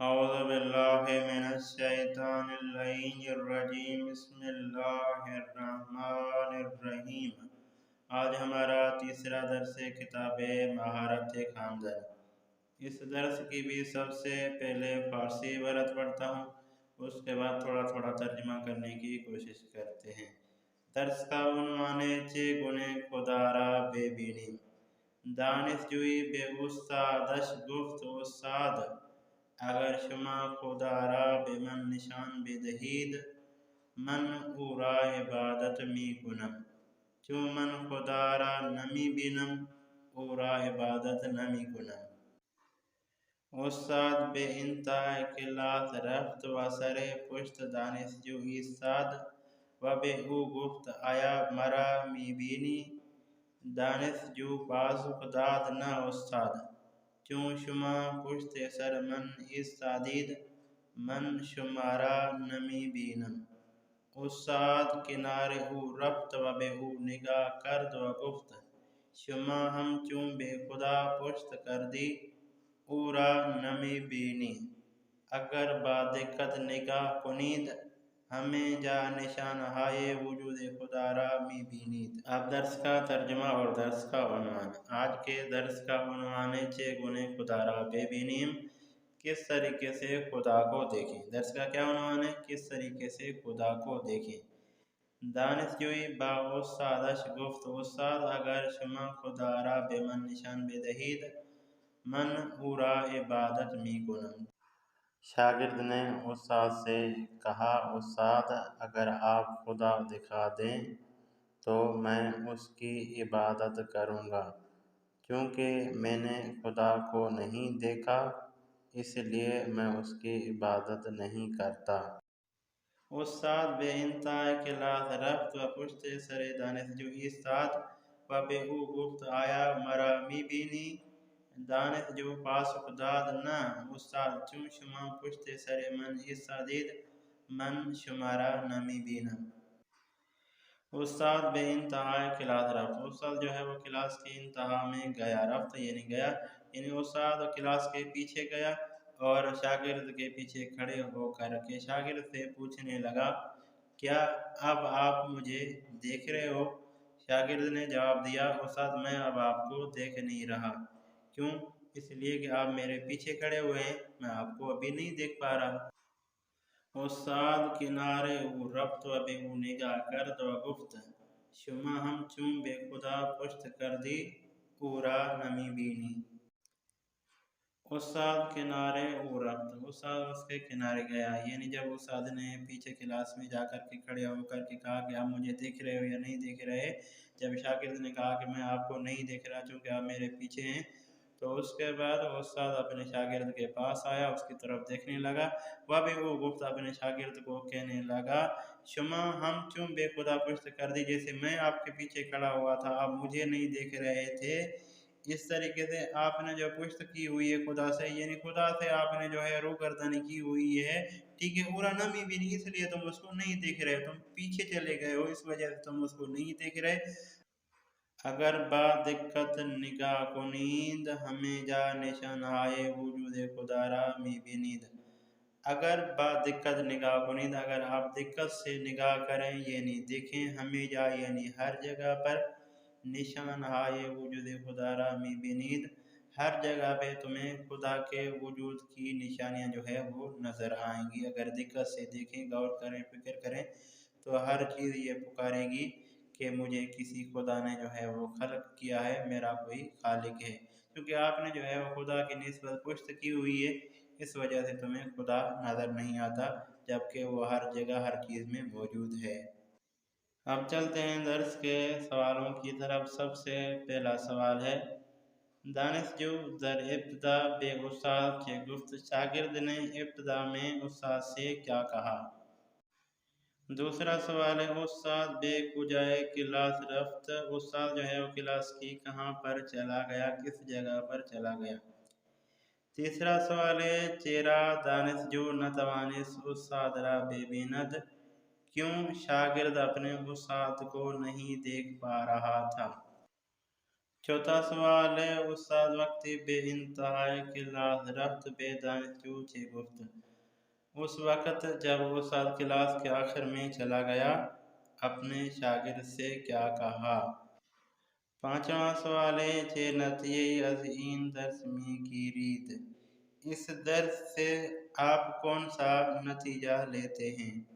أعوذ بالله من الشيطان اللعين الرجيم بسم اللہ الرحمن الرحیم۔ آج ہمارا تیسرا درس کتاب مہارت خواندن۔ اس درس کی بھی سب سے پہلے فارسی عبارت پڑھتا ہوں، اس کے بعد تھوڑا تھوڑا ترجمہ کرنے کی کوشش کرتے ہیں۔ درس کا عنوان ہے چگونه خدا را ببینیم۔ دانشجوی به استادش گفت استاد اگر شما خدا را به من نشان بدهید من او را عبادت می کنم، چون من خدا را نمی بینم او را عبادت نمی کنم۔ استاد به انتهای کلاس رفت و سر پشت دانشجو ایستاد و به او گفت آیا مرا می بینی؟ دانشجو پاسخ داد نه استاد، چون شما پشت سر من ایستادید من شما را نمی بینم۔ استاد کنار او رفت و به او نگاه کرد و گفت شما همچون به خدا پشت کردی او را نمی بینی، اگر با دقت نگاه کنید ہمیں جا نشانہائے وجود خدا را می بینید۔ اب درس کا ترجمہ اور درس کا عنوان۔ آج کے درس کا عنوان ہے چگونه خدا را ببینیم، کس طریقے سے خدا کو دیکھیں۔ درس کا کیا عنوان ہے؟ کس طریقے سے خدا کو دیکھیں۔ دانشجوی با استادش گفت استاد اگر شما خدا را به من نشان بدهید من او را عبادت می کنم۔ شاگرد نے استاد سے کہا استاد اگر آپ خدا دکھا دیں تو میں اس کی عبادت کروں گا، چونکہ میں نے خدا کو نہیں دیکھا اس لیے میں اس کی عبادت نہیں کرتا۔ استاد به انتهای کلاس رفت و پشت سر دانشجو ایستاد و به او گفت آیا مرا می بینی؟ دانشجو پاسخ داد نه استاد، چون شما پشت سر من ایستادید من شما را نمی بینم۔ استاد به انتهای کلاس رفت، استاد جو ہے وہ کلاس کی انتہا میں گیا، رفت یعنی گیا، یعنی استاد کلاس کے پیچھے گیا اور شاگرد کے پیچھے کھڑے ہو کر کے شاگرد سے پوچھنے لگا کیا اب آپ مجھے دیکھ رہے ہو؟ شاگرد نے جواب دیا استاد میں اب آپ کو دیکھ نہیں رہا، کیوں؟ اس لیے کہ آپ میرے پیچھے کھڑے ہوئے ہیں، میں آپ کو ابھی نہیں دیکھ پا رہا۔ استاد کنارے او رفت و به او نگاه کرد و گفت شما همچون به خدا پشت کردی او را نمی بینی۔ استاد کنارے او رفت، استاد اس کے کنارے گیا، یعنی جب استاد نے پیچھے کلاس میں جا کر کے کھڑے ہو کر کے کہا کہ آپ مجھے دیکھ رہے ہو یا نہیں دیکھ رہے، جب شاگرد نے کہا کہ میں آپ کو نہیں دیکھ رہا چونکہ آپ میرے پیچھے ہیں، تو اس کے بعد استاد اپنے شاگرد کے پاس آیا، اس کی طرف دیکھنے لگا، وہ بھی وہ گفت اپنے شاگرد کو کہنے لگا شما ہم چون بے خدا پشت کر دی، جیسے میں آپ کے پیچھے کھڑا ہوا تھا آپ مجھے نہیں دیکھ رہے تھے، اس طریقے سے آپ نے جو پشت کی ہوئی ہے خدا سے، یعنی خدا سے آپ نے جو ہے روگردانی کی ہوئی ہے، ٹھیک ہے، اورا نمی بھی نہیں، اس لیے تم اس کو نہیں دیکھ رہے، تم پیچھے چلے گئے ہو، اس وجہ سے تم اس کو نہیں دیکھ رہے۔ اگر با دقت نگاہ کنید ہمیں جا نشانہائے وجود خدا را می بینید۔ اگر با دقت نگاہ کنید، اگر آپ دقت سے نگاہ کریں یعنی دیکھیں، ہمیں جا یعنی ہر جگہ پر، نشانہائے وجود خدا را می بینید، ہر جگہ پہ تمہیں خدا کے وجود کی نشانیاں جو ہے وہ نظر آئیں گی۔ اگر دقت سے دیکھیں، غور کریں، فکر کریں تو ہر چیز یہ پکارے گی کہ مجھے کسی خدا نے جو ہے وہ خلق کیا ہے، میرا کوئی خالق ہے، کیونکہ آپ نے جو ہے وہ خدا کی نسبت پشت کی ہوئی ہے، اس وجہ سے تمہیں خدا نظر نہیں آتا، جبکہ وہ ہر جگہ ہر چیز میں موجود ہے۔ اب چلتے ہیں درس کے سوالوں کی طرف۔ سب سے پہلا سوال ہے دانشجو در ابتدا بے استاد کے گفت، شاگرد نے ابتدا میں استاد سے کیا کہا؟ دوسرا سوال ہے استاد بے کجائے کلاس رفت، استاد جو ہے وہ کلاس کی کہاں پر چلا گیا، کس جگہ پر چلا گیا؟ تیسرا سوال ہے چرا دانشجو نتوانست استاد را ببیند، کیوں شاگرد اپنے استاد کو نہیں دیکھ پا رہا تھا؟ چوتھا سوال ہے استاد وقتی بے انتہائی کلاس رفت بے دانشجو چے گفت۔ اس وقت جب استاد کلاس کے آخر میں چلا گیا اپنے شاگرد سے کیا کہا؟ پانچواں سوال ہے چے نتیجے از این درس میں گیرید۔ اس درس سے آپ کون سا نتیجہ لیتے ہیں؟